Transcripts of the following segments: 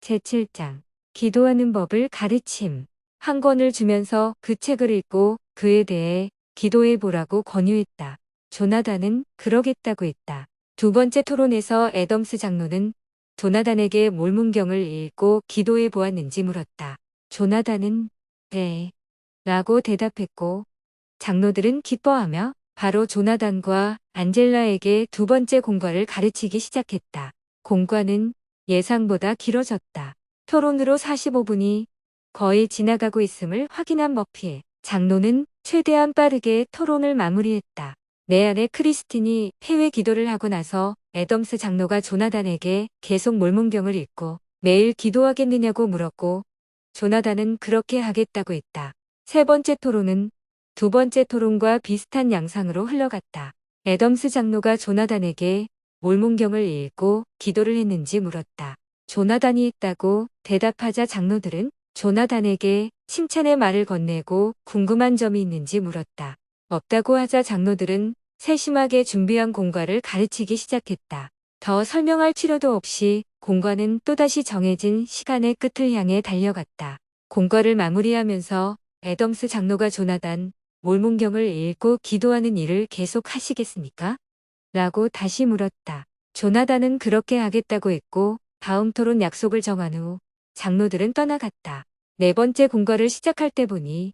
제7장 기도하는 법을 가르침. 한 권을 주면서 그 책을 읽고 그에 대해 기도해 보라고 권유했다. 조나단은 그러겠다고 했다. 두 번째 토론에서 애덤스 장로는 조나단에게 몰문경을 읽고 기도해 보았는지 물었다. 조나단은 네 라고 대답했고 장로들은 기뻐하며 바로 조나단과 안젤라에게 두 번째 공과를 가르치기 시작했다. 공과는 예상보다 길어졌다. 토론으로 45분이 거의 지나가고 있음을 확인한 머피 장로는 최대한 빠르게 토론을 마무리했다. 내 아내 크리스틴이 해외 기도를 하고 나서 애덤스 장로가 조나단에게 계속 몰문경을 읽고 매일 기도하겠느냐고 물었고 조나단은 그렇게 하겠다고 했다. 세 번째 토론은 두 번째 토론과 비슷한 양상으로 흘러갔다. 애덤스 장로가 조나단에게 몰문경을 읽고 기도를 했는지 물었다. 조나단이 했다고 대답하자 장로들은 조나단에게 칭찬의 말을 건네고 궁금한 점이 있는지 물었다. 없다고 하자 장로들은 세심하게 준비한 공과를 가르치기 시작했다. 더 설명할 필요도 없이 공과는 또다시 정해진 시간의 끝을 향해 달려갔다. 공과를 마무리하면서 애덤스 장로가 조나단, 몰문경을 읽고 기도하는 일을 계속 하시겠습니까? 라고 다시 물었다. 조나단은 그렇게 하겠다고 했고 다음 토론 약속을 정한 후 장로들은 떠나갔다. 네 번째 공과를 시작할 때 보니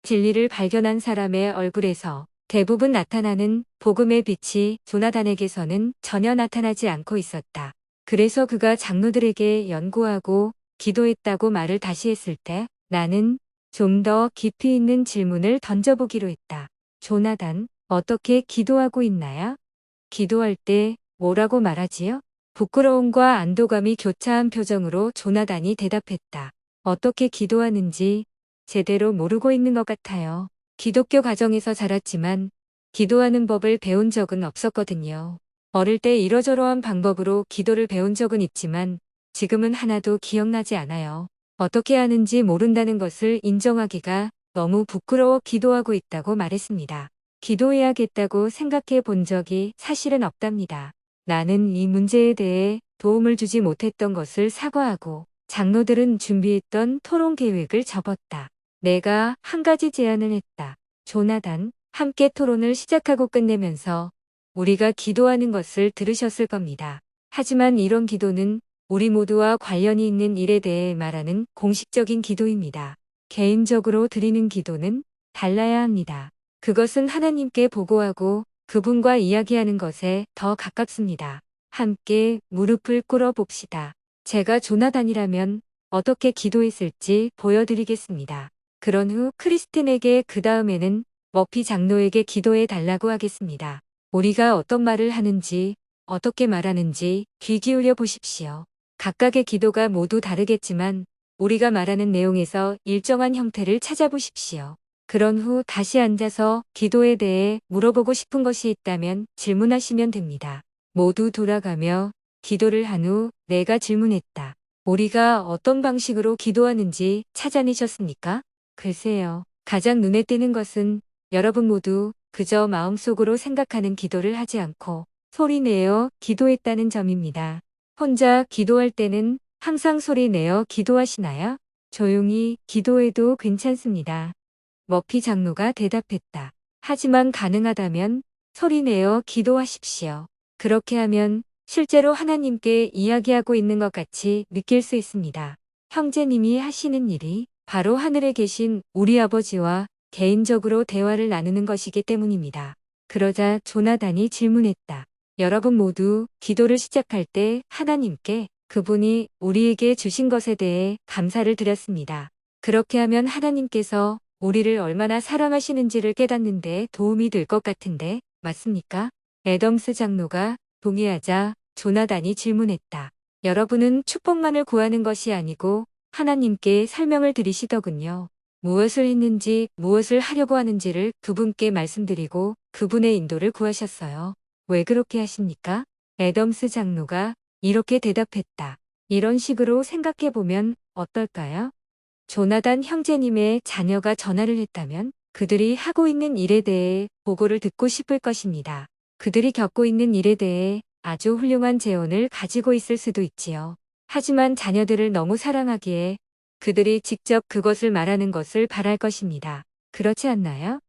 진리를 발견한 사람의 얼굴에서 대부분 나타나는 복음의 빛이 조나단에게서는 전혀 나타나지 않고 있었다. 그래서 그가 장로들에게 연구하고 기도했다고 말을 다시 했을 때 나는 좀 더 깊이 있는 질문을 던져보기로 했다. 조나단, 어떻게 기도하고 있나요? 기도할 때 뭐라고 말하지요? 부끄러움과 안도감이 교차한 표정으로 조나단이 대답했다. 어떻게 기도하는지 제대로 모르고 있는 것 같아요. 기독교 가정에서 자랐지만 기도하는 법을 배운 적은 없었거든요. 어릴 때 이러저러한 방법으로 기도를 배운 적은 있지만 지금은 하나도 기억나지 않아요. 어떻게 하는지 모른다는 것을 인정하기가 너무 부끄러워 기도하고 있다고 말했습니다. 기도해야겠다고 생각해 본 적이 사실은 없답니다. 나는 이 문제에 대해 도움을 주지 못했던 것을 사과하고 장로들은 준비했던 토론 계획을 접었다. 내가 한 가지 제안을 했다. 조나단, 함께 토론을 시작하고 끝내면서 우리가 기도하는 것을 들으셨을 겁니다. 하지만 이런 기도는 우리 모두와 관련이 있는 일에 대해 말하는 공식적인 기도입니다. 개인적으로 드리는 기도는 달라야 합니다. 그것은 하나님께 보고하고 그분과 이야기하는 것에 더 가깝습니다. 함께 무릎을 꿇어 봅시다. 제가 조나단이라면 어떻게 기도했을지 보여드리겠습니다. 그런 후 크리스틴에게 그 다음에는 머피 장로에게 기도해 달라고 하겠습니다. 우리가 어떤 말을 하는지 어떻게 말하는지 귀 기울여 보십시오. 각각의 기도가 모두 다르겠지만 우리가 말하는 내용에서 일정한 형태를 찾아보십시오. 그런 후 다시 앉아서 기도에 대해 물어보고 싶은 것이 있다면 질문하시면 됩니다. 모두 돌아가며 기도를 한 후 내가 질문했다. 우리가 어떤 방식으로 기도하는지 찾아내셨습니까? 글쎄요. 가장 눈에 띄는 것은 여러분 모두 그저 마음속으로 생각하는 기도를 하지 않고 소리내어 기도했다는 점입니다. 혼자 기도할 때는 항상 소리내어 기도하시나요? 조용히 기도해도 괜찮습니다. 머피 장로가 대답했다. 하지만 가능하다면 소리내어 기도하십시오. 그렇게 하면 실제로 하나님께 이야기하고 있는 것 같이 느낄 수 있습니다. 형제님이 하시는 일이 바로 하늘에 계신 우리 아버지와 개인적으로 대화를 나누는 것이기 때문입니다. 그러자 조나단이 질문했다. 여러분 모두 기도를 시작할 때 하나님께 그분이 우리에게 주신 것에 대해 감사를 드렸습니다. 그렇게 하면 하나님께서 우리를 얼마나 사랑하시는지를 깨닫는 데 도움이 될 것 같은데 맞습니까? 애덤스 장로가 동의하자 조나단이 질문했다. 여러분은 축복만을 구하는 것이 아니고 하나님께 설명을 드리시더군요. 무엇을 했는지 무엇을 하려고 하는지를 그분께 말씀드리고 그분의 인도를 구하셨어요. 왜 그렇게 하십니까? 애덤스 장로가 이렇게 대답했다. 이런 식으로 생각해보면 어떨까요? 조나단 형제님의 자녀가 전화를 했다면 그들이 하고 있는 일에 대해 보고를 듣고 싶을 것입니다. 그들이 겪고 있는 일에 대해 아주 훌륭한 재원을 가지고 있을 수도 있지요. 하지만 자녀들을 너무 사랑하기에 그들이 직접 그것을 말하는 것을 바랄 것입니다. 그렇지 않나요?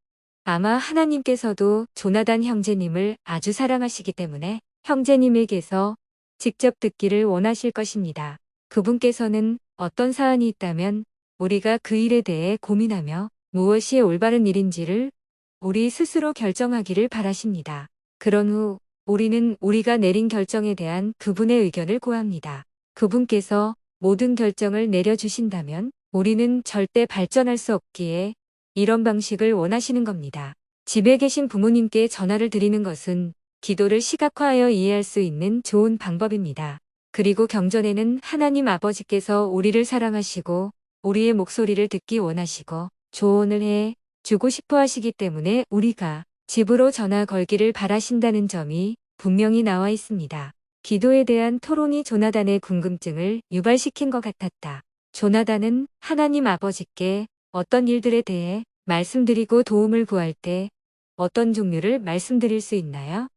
아마 하나님께서도 조나단 형제님을 아주 사랑하시기 때문에 형제님에게서 직접 듣기를 원하실 것입니다. 그분께서는 어떤 사안이 있다면 우리가 그 일에 대해 고민하며 무엇이 올바른 일인지를 우리 스스로 결정하기를 바라십니다. 그런 후 우리는 우리가 내린 결정에 대한 그분의 의견을 구합니다. 그분께서 모든 결정을 내려주신다면 우리는 절대 발전할 수 없기에 이런 방식을 원하시는 겁니다. 집에 계신 부모님께 전화를 드리는 것은 기도를 시각화하여 이해할 수 있는 좋은 방법입니다. 그리고 경전에는 하나님 아버지께서 우리를 사랑하시고 우리의 목소리를 듣기 원하시고 조언을 해 주고 싶어 하시기 때문에 우리가 집으로 전화 걸기를 바라신다는 점이 분명히 나와 있습니다. 기도에 대한 토론이 조나단의 궁금증을 유발시킨 것 같았다. 조나단은 하나님 아버지께 어떤 일들에 대해 말씀드리고 도움을 구할 때 어떤 종류를 말씀드릴 수 있나요?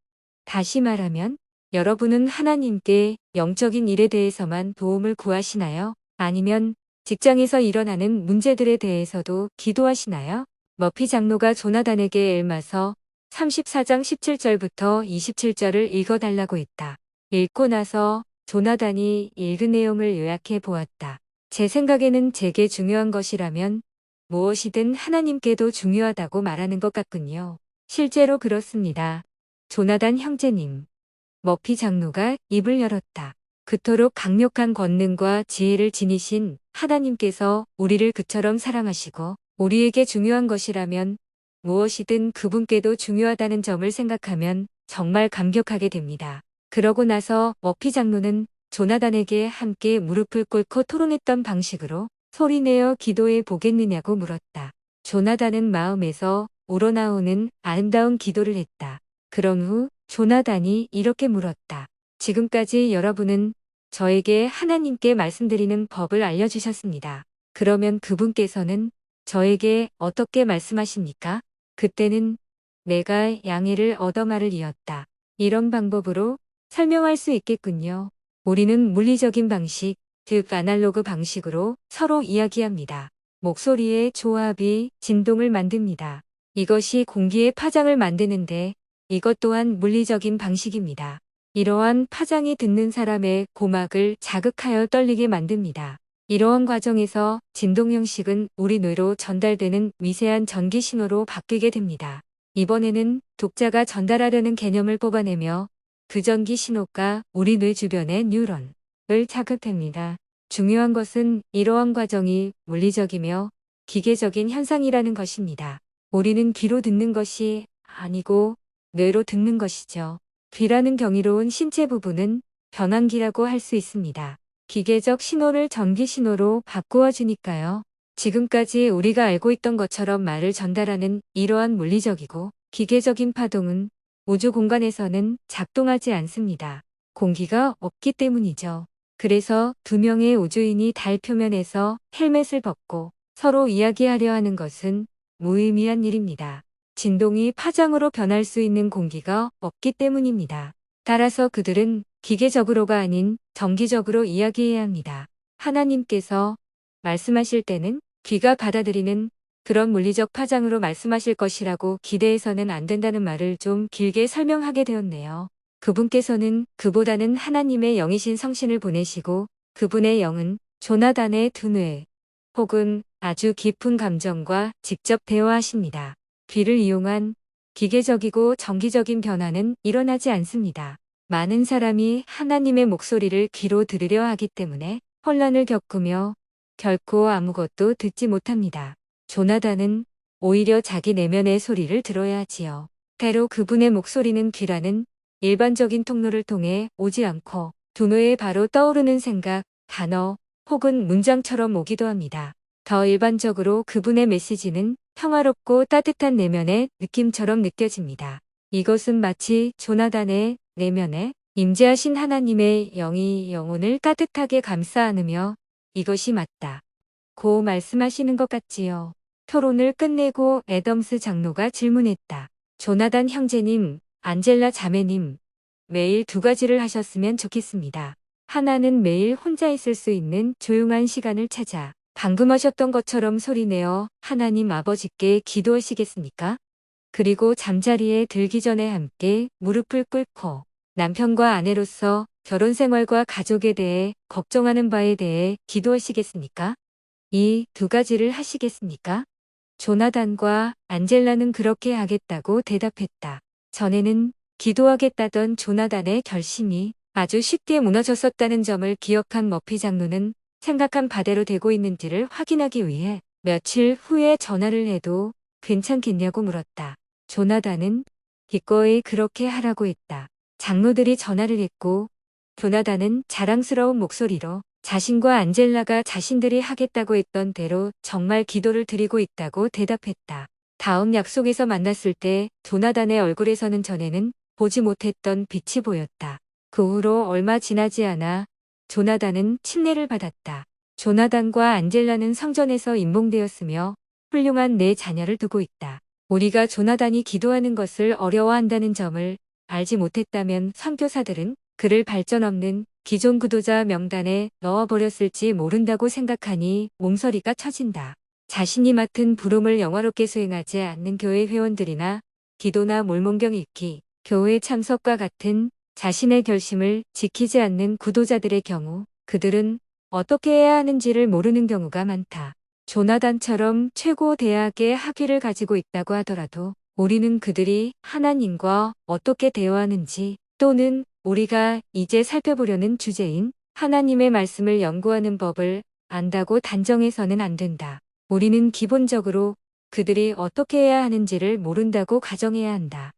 다시 말하면 여러분은 하나님께 영적인 일에 대해서만 도움을 구하시나요? 아니면 직장에서 일어나는 문제들에 대해서도 기도하시나요? 머피 장로가 조나단에게 엘마서 34장 17절부터 27절을 읽어달라고 했다. 읽고 나서 조나단이 읽은 내용을 요약해 보았다. 제 생각에는 제게 중요한 것이라면 무엇이든 하나님께도 중요하다고 말하는 것 같군요. 실제로 그렇습니다. 조나단 형제님. 머피 장로가 입을 열었다. 그토록 강력한 권능과 지혜를 지니신 하나님께서 우리를 그처럼 사랑하시고 우리에게 중요한 것이라면 무엇이든 그분께도 중요하다는 점을 생각하면 정말 감격하게 됩니다. 그러고 나서 머피 장로는 조나단에게 함께 무릎을 꿇고 토론했던 방식으로 소리내어 기도해 보겠느냐고 물었다. 조나단은 마음에서 우러나오는 아름다운 기도를 했다. 그런 후 조나단이 이렇게 물었다. 지금까지 여러분은 저에게 하나님께 말씀드리는 법을 알려주셨습니다. 그러면 그분께서는 저에게 어떻게 말씀하십니까? 그때는 내가 양해를 얻어 말을 이었다. 이런 방법으로 설명할 수 있겠군요. 우리는 물리적인 방식, 즉 아날로그 방식으로 서로 이야기합니다. 목소리의 조합이 진동을 만듭니다. 이것이 공기의 파장을 만드는데 이것 또한 물리적인 방식입니다. 이러한 파장이 듣는 사람의 고막을 자극하여 떨리게 만듭니다. 이러한 과정에서 진동 형식은 우리 뇌로 전달되는 미세한 전기 신호로 바뀌게 됩니다. 이번에는 독자가 전달하려는 개념을 뽑아내며 그 전기 신호가 우리 뇌 주변의 뉴런을 자극합니다. 중요한 것은 이러한 과정이 물리적이며 기계적인 현상이라는 것입니다. 우리는 귀로 듣는 것이 아니고 뇌로 듣는 것이죠. 귀라는 경이로운 신체 부분은 변환기라고 할 수 있습니다. 기계적 신호를 전기 신호로 바꾸어 주니까요. 지금까지 우리가 알고 있던 것처럼 말을 전달하는 이러한 물리적이고 기계적인 파동은 우주 공간에서는 작동하지 않습니다. 공기가 없기 때문이죠. 그래서 두 명의 우주인이 달 표면에서 헬멧을 벗고 서로 이야기하려 하는 것은 무의미한 일입니다. 진동이 파장으로 변할 수 있는 공기가 없기 때문입니다. 따라서 그들은 기계적으로가 아닌 정기적으로 이야기해야 합니다. 하나님께서 말씀하실 때는 귀가 받아들이는 그런 물리적 파장으로 말씀하실 것이라고 기대해서는 안 된다는 말을 좀 길게 설명하게 되었네요. 그분께서는 그보다는 하나님의 영이신 성신을 보내시고 그분의 영은 조나단의 두뇌 혹은 아주 깊은 감정과 직접 대화하십니다. 귀를 이용한 기계적이고 정기적인 변화는 일어나지 않습니다. 많은 사람이 하나님의 목소리를 귀로 들으려 하기 때문에 혼란을 겪으며 결코 아무것도 듣지 못합니다. 조나단은 오히려 자기 내면의 소리를 들어야 하지요. 때로 그분의 목소리는 귀라는 일반적인 통로를 통해 오지 않고 두뇌에 바로 떠오르는 생각, 단어 혹은 문장처럼 오기도 합니다. 더 일반적으로 그분의 메시지는 평화롭고 따뜻한 내면의 느낌처럼 느껴집니다. 이것은 마치 조나단의 내면에 임재하신 하나님의 영이 영혼을 따뜻하게 감싸 안으며 이것이 맞다 고 말씀하시는 것 같지요. 토론을 끝내고 애덤스 장로가 질문했다. 조나단 형제님, 안젤라 자매님, 매일 두 가지를 하셨으면 좋겠습니다. 하나는 매일 혼자 있을 수 있는 조용한 시간을 찾아 방금 하셨던 것처럼 소리내어 하나님 아버지께 기도하시겠습니까? 그리고 잠자리에 들기 전에 함께 무릎을 꿇고 남편과 아내로서 결혼 생활과 가족에 대해 걱정하는 바에 대해 기도하시겠습니까? 이 두 가지를 하시겠습니까? 조나단과 안젤라는 그렇게 하겠다고 대답했다. 전에는 기도하겠다던 조나단의 결심이 아주 쉽게 무너졌었다는 점을 기억한 머피 장로는 생각한 바대로 되고 있는지를 확인하기 위해 며칠 후에 전화를 해도 괜찮겠냐고 물었다. 조나단은 기꺼이 그렇게 하라고 했다. 장로들이 전화를 했고 조나단은 자랑스러운 목소리로 자신과 안젤라가 자신들이 하겠다고 했던 대로 정말 기도를 드리고 있다고 대답했다. 다음 약속에서 만났을 때 조나단의 얼굴에서는 전에는 보지 못했던 빛이 보였다. 그 후로 얼마 지나지 않아 조나단은 침례를 받았다. 조나단과 안젤라는 성전에서 임봉되었으며 훌륭한 네 자녀를 두고 있다. 우리가 조나단이 기도하는 것을 어려워한다는 점을 알지 못했다면 선교사들은 그를 발전 없는 기존 구도자 명단에 넣어버렸을지 모른다고 생각하니 몸서리가 쳐진다. 자신이 맡은 부름을 영화롭게 수행하지 않는 교회 회원들이나 기도나 몰몬경 읽기, 교회 참석과 같은 자신의 결심을 지키지 않는 구도자들의 경우 그들은 어떻게 해야 하는지를 모르는 경우가 많다. 조나단처럼 최고 대학의 학위를 가지고 있다고 하더라도 우리는 그들이 하나님과 어떻게 대화하는지 또는 우리가 이제 살펴보려는 주제인 하나님의 말씀을 연구하는 법을 안다고 단정해서는 안 된다. 우리는 기본적으로 그들이 어떻게 해야 하는지를 모른다고 가정해야 한다.